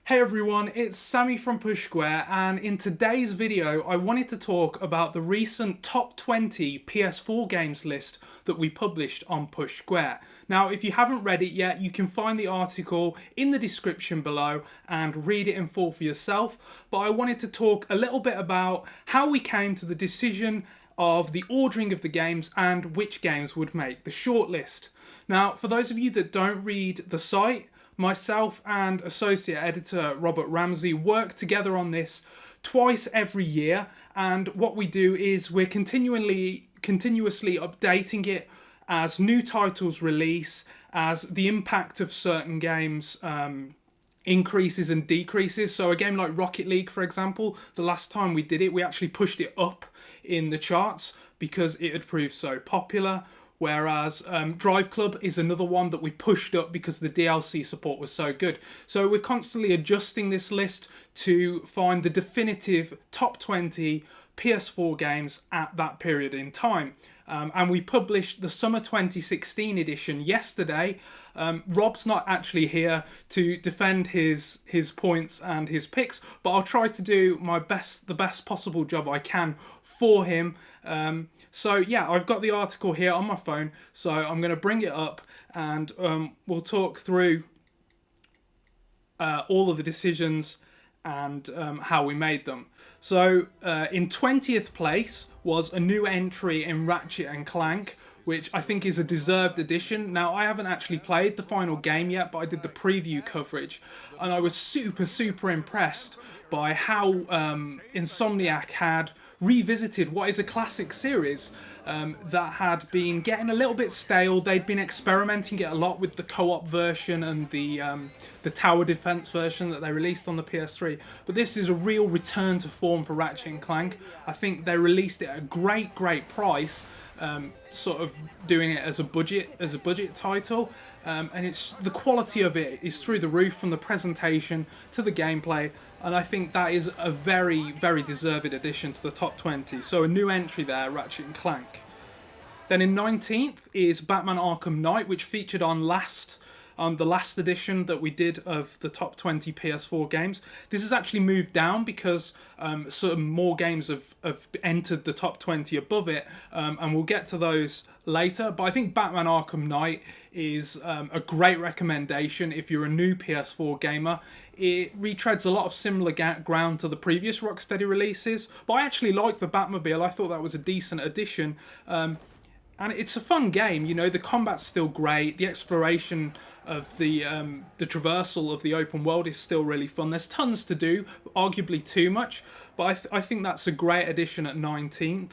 Hey everyone, it's Sammy from Push Square, and in today's video I wanted to talk about the recent top 20 PS4 games list that we published on Push Square. Now, if you haven't read it yet, you can find the article in the description below and read it in full for yourself, but I wanted to talk a little bit about how we came to the decision of the ordering of the games and which games would make the shortlist. Now, for those of you that don't read the site, myself and associate editor Robert Ramsey work together on this twice every year, and what we do is we're continuously updating it as new titles release, as the impact of certain games increases and decreases. So a game like Rocket League, for example, the last time we did it, we actually pushed it up in the charts because it had proved so popular. Whereas Drive Club is another one that we pushed up because the DLC support was so good. So we're constantly adjusting this list to find the definitive top 20 PS4 games at that period in time. And we published the Summer 2016 edition yesterday. Rob's not actually here to defend his points and his picks, but I'll try to do the best possible job I can for him. So yeah, I've got the article here on my phone, so I'm going to bring it up and we'll talk through all of the decisions and how we made them. So in 20th place was a new entry in Ratchet and Clank, which I think is a deserved addition. Now, I haven't actually played the final game yet, but I did the preview coverage, and I was super impressed by how Insomniac had revisited what is a classic series that had been getting a little bit stale. They'd been experimenting it a lot with the co-op version and the tower defense version that they released on the PS3. But this is a real return to form for Ratchet and Clank. I think they released it at a great price, sort of doing it as a budget title. And it's the quality of it is through the roof, from the presentation to the gameplay, and I think that is a very deserved addition to the top 20. So a new entry there, Ratchet and Clank. Then in 19th is Batman Arkham Knight, which featured on the last edition that we did of the top 20 PS4 games. This has actually moved down because certain more games have entered the top 20 above it, and we'll get to those later. But I think Batman Arkham Knight is a great recommendation if you're a new PS4 gamer. It retreads a lot of similar ground to the previous Rocksteady releases, but I actually like the Batmobile. I thought that was a decent addition. And it's a fun game, you know, the combat's still great, the exploration of the traversal of the open world is still really fun. There's tons to do, arguably too much, but I think that's a great addition at 19th.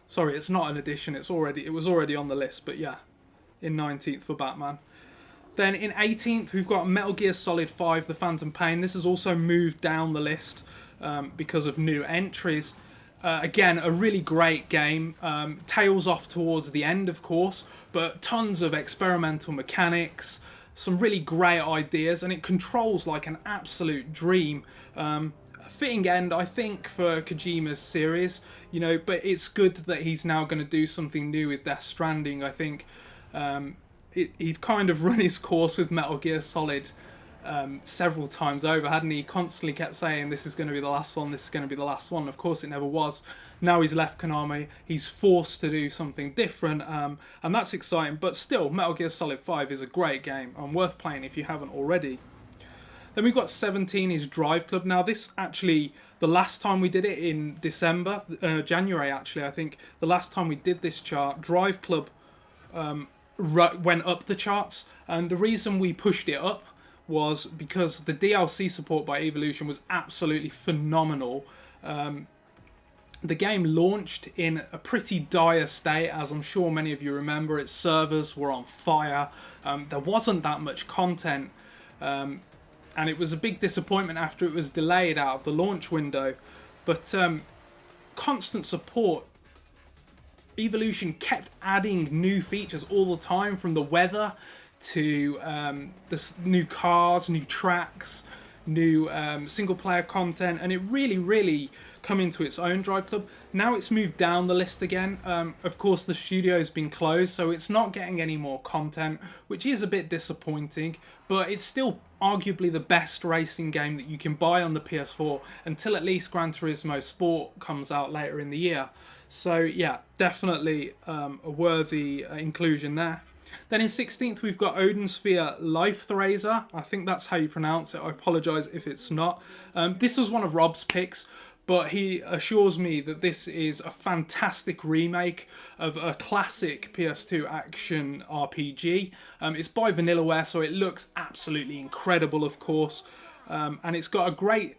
Sorry, it's not an addition, it was already on the list, but yeah, in 19th for Batman. Then in 18th, we've got Metal Gear Solid 5, The Phantom Pain. This has also moved down the list because of new entries. Again, a really great game. Tails off towards the end, of course, but tons of experimental mechanics, some really great ideas, and it controls like an absolute dream. A fitting end, I think, for Kojima's series, you know, but it's good that he's now going to do something new with Death Stranding. I think he'd kind of run his course with Metal Gear Solid several times over, hadn't he? Constantly kept saying, this is going to be the last one, this is going to be the last one. Of course it never was. Now he's left Konami, he's forced to do something different, and that's exciting. But still, Metal Gear Solid 5 is a great game and worth playing if you haven't already. Then we've got 17 is Drive Club. Now this actually, the last time we did it in December, January actually, I think, the last time we did this chart, Drive Club went up the charts, and the reason we pushed it up was because the DLC support by Evolution was absolutely phenomenal. The game launched in a pretty dire state, as I'm sure many of you remember. Its servers were on fire. There wasn't that much content, and it was a big disappointment after it was delayed out of the launch window. But constant support. Evolution kept adding new features all the time, from the weather to the new cars, new tracks, new single player content, and it really come into its own, Drive Club. Now it's moved down the list again. Of course, the studio's been closed, so it's not getting any more content, which is a bit disappointing, but it's still arguably the best racing game that you can buy on the PS4 until at least Gran Turismo Sport comes out later in the year. So yeah, definitely a worthy inclusion there. Then in 16th, we've got Odin Sphere Lifethrazer. I think that's how you pronounce it. I apologise if it's not. This was one of Rob's picks, but he assures me that this is a fantastic remake of a classic PS2 action RPG. It's by Vanillaware, so it looks absolutely incredible, of course. And it's got a great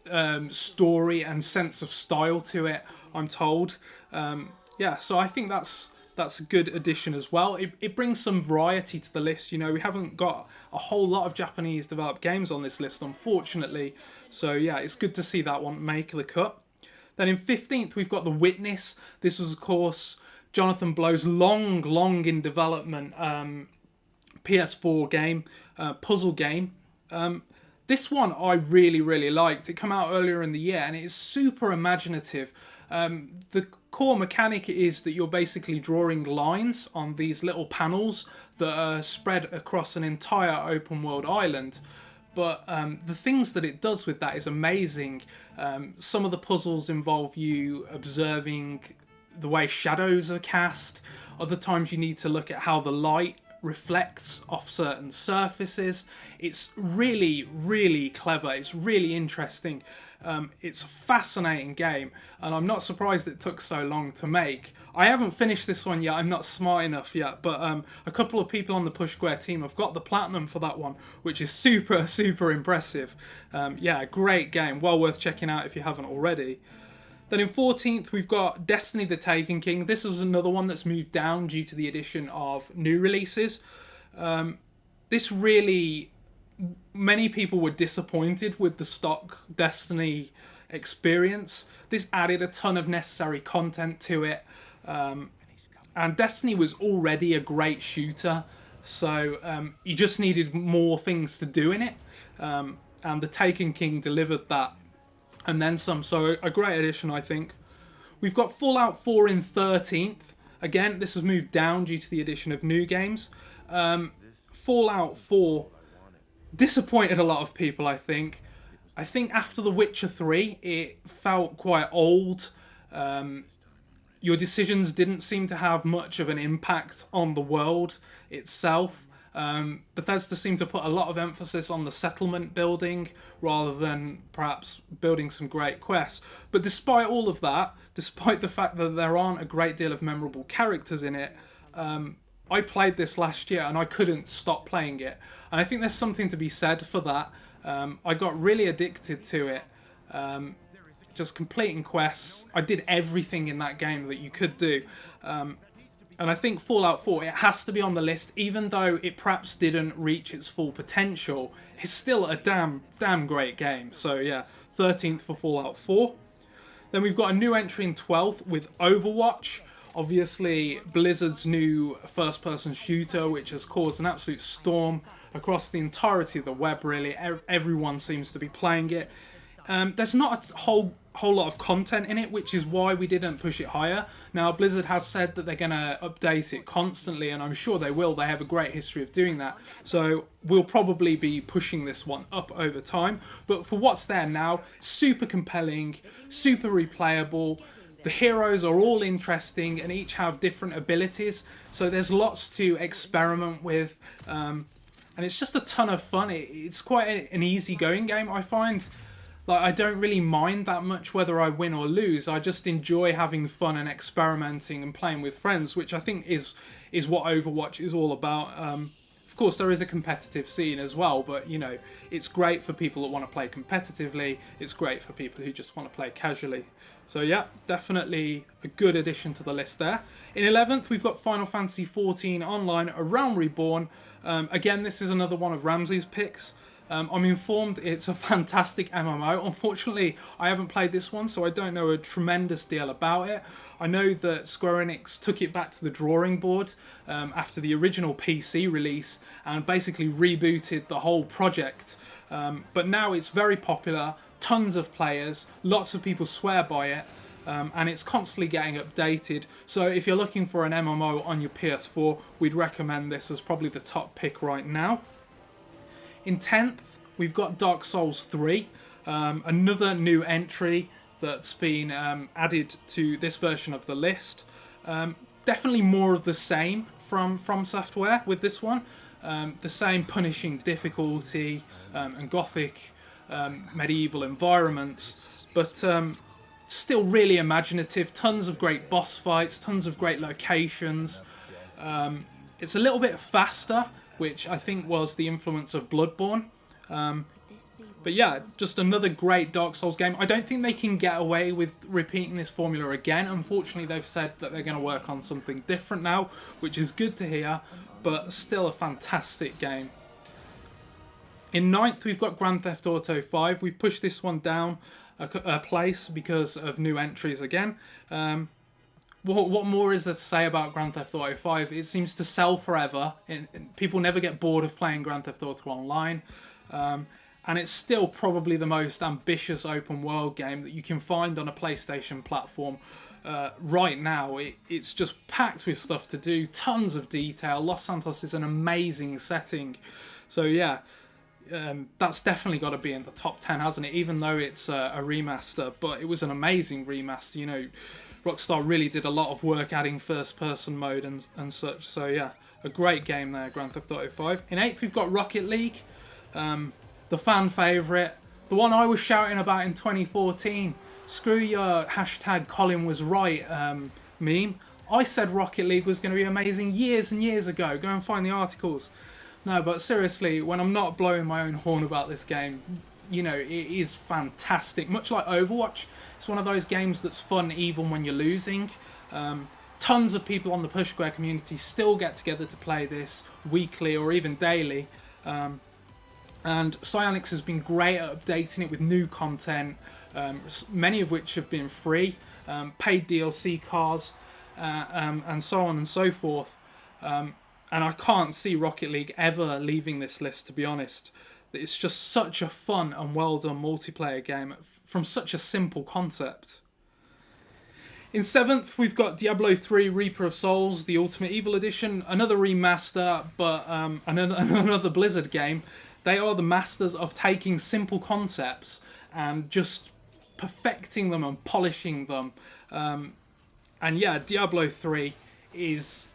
story and sense of style to it, I'm told. Yeah, so I think that's a good addition as well. It brings some variety to the list. You know, we haven't got a whole lot of Japanese developed games on this list, unfortunately. So yeah, it's good to see that one make the cut. Then in 15th, we've got The Witness. This was, of course, Jonathan Blow's long in development PS4 game, puzzle game. This one I really liked. It came out earlier in the year, and it is super imaginative. The core mechanic is that you're basically drawing lines on these little panels that are spread across an entire open world island. But the things that it does with that is amazing. Some of the puzzles involve you observing the way shadows are cast. Other times you need to look at how the light reflects off certain surfaces. It's really clever. It's really interesting. It's a fascinating game, and I'm not surprised it took so long to make. I haven't finished this one yet. I'm not smart enough yet, but a couple of people on the Push Square team have got the platinum for that one, which is super impressive. Yeah, great game. Well worth checking out if you haven't already. Then in 14th, we've got Destiny the Taken King. This was another one that's moved down due to the addition of new releases. This really... Many people were disappointed with the stock Destiny experience. This added a ton of necessary content to it. And Destiny was already a great shooter, so you just needed more things to do in it. And the Taken King delivered that, and then some. So a great addition, I think. We've got Fallout 4 in 13th. Again, this has moved down due to the addition of new games. Fallout 4 disappointed a lot of people, I think. I think after The Witcher 3, it felt quite old. Your decisions didn't seem to have much of an impact on the world itself. Bethesda seemed to put a lot of emphasis on the settlement building rather than perhaps building some great quests. But despite all of that, despite the fact that there aren't a great deal of memorable characters in it, I played this last year and I couldn't stop playing it. And I think there's something to be said for that. I got really addicted to it. Just completing quests. I did everything in that game that you could do. And I think Fallout 4, it has to be on the list, even though it perhaps didn't reach its full potential. It's still a damn great game. So yeah, 13th for Fallout 4. Then we've got a new entry in 12th with Overwatch. Obviously, Blizzard's new first-person shooter, which has caused an absolute storm across the entirety of the web, really. Everyone seems to be playing it. There's not a whole lot of content in it, which is why we didn't push it higher. Now, Blizzard has said that they're going to update it constantly, and I'm sure they will. They have a great history of doing that. So we'll probably be pushing this one up over time. But for what's there now, super compelling, super replayable. The heroes are all interesting and each have different abilities. So there's lots to experiment with. And it's just a ton of fun. It's quite an easygoing game, I find. Like, I don't really mind that much whether I win or lose. I just enjoy having fun and experimenting and playing with friends, which I think is what Overwatch is all about. Of course, there is a competitive scene as well, but, you know, it's great for people that want to play competitively. It's great for people who just want to play casually. So, yeah, definitely a good addition to the list there. In 11th, we've got Final Fantasy XIV Online, A Realm Reborn. Again, this is another one of Ramsey's picks. I'm informed it's a fantastic MMO. Unfortunately, I haven't played this one, so I don't know a tremendous deal about it. I know that Square Enix took it back to the drawing board after the original PC release and basically rebooted the whole project. But now it's very popular, tons of players, lots of people swear by it. and it's constantly getting updated. So if you're looking for an MMO on your PS4, we'd recommend this as probably the top pick right now. In 10th, we've got Dark Souls 3, another new entry that's been added to this version of the list. Definitely more of the same from Software with this one. The same punishing difficulty and gothic medieval environments, but still really imaginative. Tons of great boss fights, tons of great locations. It's a little bit faster, which I think was the influence of Bloodborne. But yeah, just another great Dark Souls game. I don't think they can get away with repeating this formula again. Unfortunately, they've said that they're going to work on something different now, which is good to hear, but still a fantastic game. In 9th, we've got Grand Theft Auto 5. We've pushed this one down a place because of new entries again. What more is there to say about Grand Theft Auto 5? It seems to sell forever. People never get bored of playing Grand Theft Auto Online. And it's still probably the most ambitious open world game that you can find on a PlayStation platform right now. It's just packed with stuff to do, tons of detail. Los Santos is an amazing setting. So yeah, that's definitely got to be in the top 10, hasn't it? Even though it's a remaster, but it was an amazing remaster. You know, Rockstar really did a lot of work adding first-person mode and such. So yeah, a great game there, Grand Theft Auto 5. In 8th, we've got Rocket League. The fan favourite, the one I was shouting about in 2014. Screw your hashtag Colin was right meme. I said Rocket League was going to be amazing years and years ago. Go and find the articles. No, but seriously, when I'm not blowing my own horn about this game, you know, it is fantastic. Much like Overwatch, it's one of those games that's fun even when you're losing. Tons of people on the Push Square community still get together to play this weekly or even daily. And Psyonix has been great at updating it with new content, many of which have been free, paid DLC cars, and so on and so forth. And I can't see Rocket League ever leaving this list, to be honest. It's just such a fun and well-done multiplayer game from such a simple concept. In 7th, we've got Diablo 3 Reaper of Souls, the Ultimate Evil Edition, another remaster, but another Blizzard game. They are the masters of taking simple concepts and just perfecting them and polishing them. And yeah, Diablo 3 is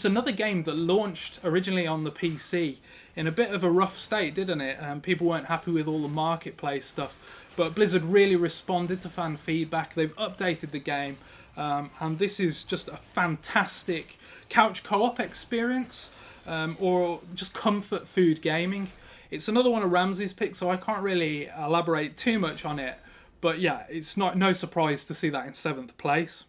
another game that launched originally on the PC in a bit of a rough state, didn't it? People weren't happy with all the marketplace stuff. But Blizzard really responded to fan feedback. They've updated the game. And this is just a fantastic couch co-op experience or just comfort food gaming. It's another one of Ramsey's picks, so I can't really elaborate too much on it. But yeah, it's no surprise to see that in 7th place.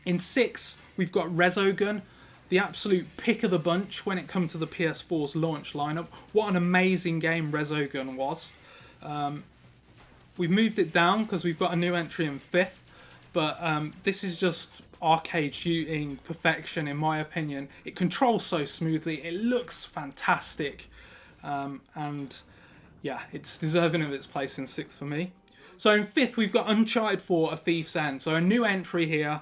In 6th, we've got Resogun, the absolute pick of the bunch when it comes to the PS4's launch lineup. What an amazing game Resogun was. We've moved it down because we've got a new entry in 5th. But this is just arcade shooting perfection, in my opinion. It controls so smoothly. It looks fantastic. And yeah, it's deserving of its place in 6th for me. So in 5th, we've got Uncharted 4: A Thief's End. So a new entry here.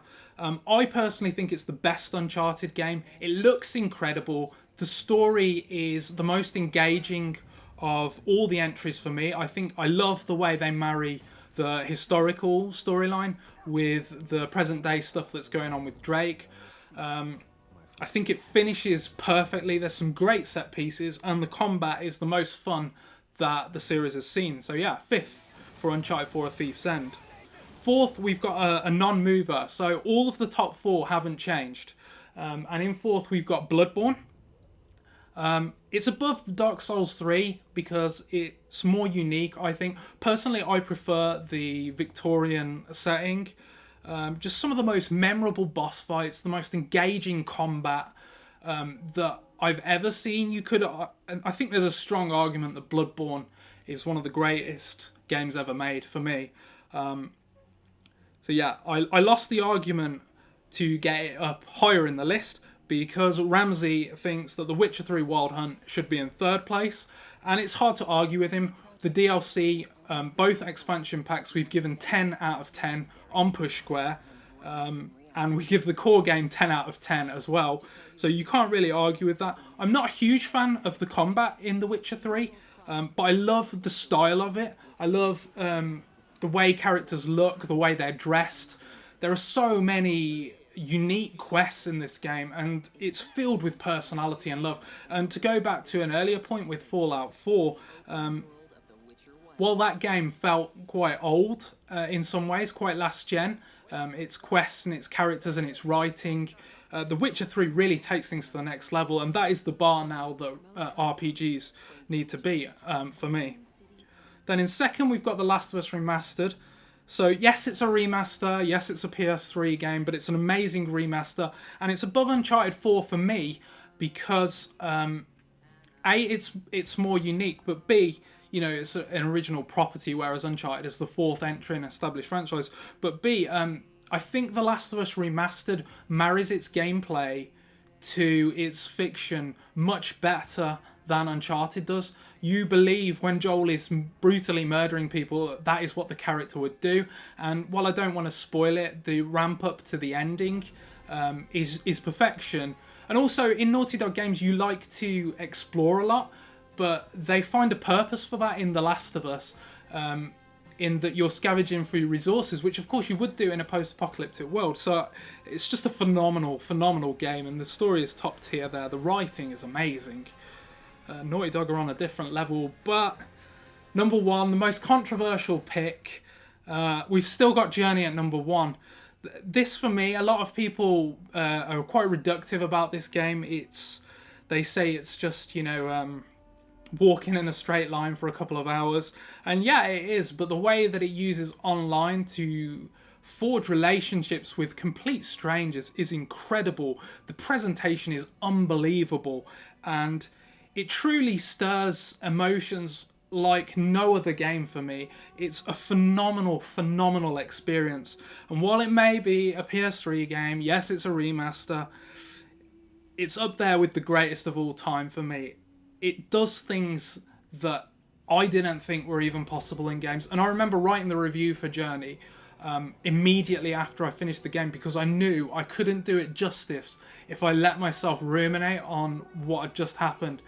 I personally think it's the best Uncharted game. It looks incredible. The story is the most engaging of all the entries for me. I love the way they marry the historical storyline with the present day stuff that's going on with Drake. I think it finishes perfectly. There's some great set pieces, and the combat is the most fun that the series has seen. So yeah, 5th for Uncharted 4: A Thief's End. 4th, we've got a non-mover. So all of the top 4 haven't changed. And in 4th, we've got Bloodborne. It's above Dark Souls 3 because it's more unique, I think. Personally, I prefer the Victorian setting. Just some of the most memorable boss fights, the most engaging combat that I've ever seen. I think there's a strong argument that Bloodborne is one of the greatest games ever made for me. So yeah, I lost the argument to get it up higher in the list because Ramsey thinks that The Witcher 3 Wild Hunt should be in 3rd place, and it's hard to argue with him. The DLC, both expansion packs, we've given 10 out of 10 on Push Square. And we give the core game 10 out of 10 as well. So you can't really argue with that. I'm not a huge fan of the combat in The Witcher 3, but I love the style of it. I love the way characters look, the way they're dressed. There are so many unique quests in this game, and it's filled with personality and love. And to go back to an earlier point with Fallout 4, while that game felt quite old in some ways, quite last gen, its quests and its characters and its writing, The Witcher 3 really takes things to the next level, and that is the bar now that RPGs need to be for me. Then in second, we've got The Last of Us Remastered. So yes, it's a remaster, yes, it's a PS3 game, but it's an amazing remaster, and it's above Uncharted 4 for me because A, it's more unique, but B, you know, it's an original property, whereas Uncharted is the fourth entry in an established franchise. But B, I think The Last of Us Remastered marries its gameplay to its fiction much better than Uncharted does. You believe when Joel is brutally murdering people, that is what the character would do. And while I don't want to spoil it, the ramp up to the ending is perfection. And also in Naughty Dog games, you like to explore a lot, but they find a purpose for that in The Last of Us, in that you're scavenging for resources, which of course you would do in a post-apocalyptic world. So it's just a phenomenal game, and the story is top tier there. The writing is amazing. Naughty Dog are on a different level, but number one, the most controversial pick, we've still got Journey at number one. This, for me, a lot of people are quite reductive about this game. They say it's just, you know, walking in a straight line for a couple of hours. And yeah, it is, but the way that it uses online to forge relationships with complete strangers is incredible. The presentation is unbelievable, and it truly stirs emotions like no other game for me. It's a phenomenal experience. And while it may be a PS3 game, yes, it's a remaster, it's up there with the greatest of all time for me. It does things that I didn't think were even possible in games. And I remember writing the review for Journey immediately after I finished the game, because I knew I couldn't do it justice if I let myself ruminate on what had just happened.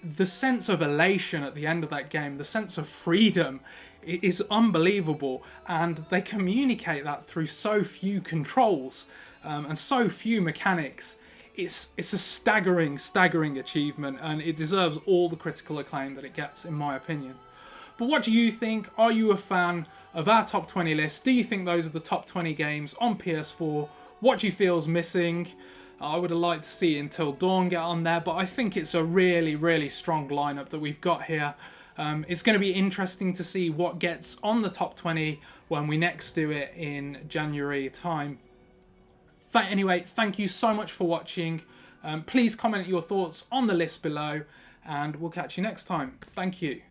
The sense of elation at the end of that game, the sense of freedom, is unbelievable, and they communicate that through so few controls and so few mechanics. It's a staggering achievement, and it deserves all the critical acclaim that it gets, in my opinion. But what do you think? Are you a fan of our top 20 list? Do you think those are the top 20 games on PS4? What do you feel is missing? I would have liked to see Until Dawn get on there, but I think it's a really strong lineup that we've got here. It's going to be interesting to see what gets on the top 20 when we next do it in January time. Anyway, thank you so much for watching. Please comment your thoughts on the list below, and we'll catch you next time. Thank you.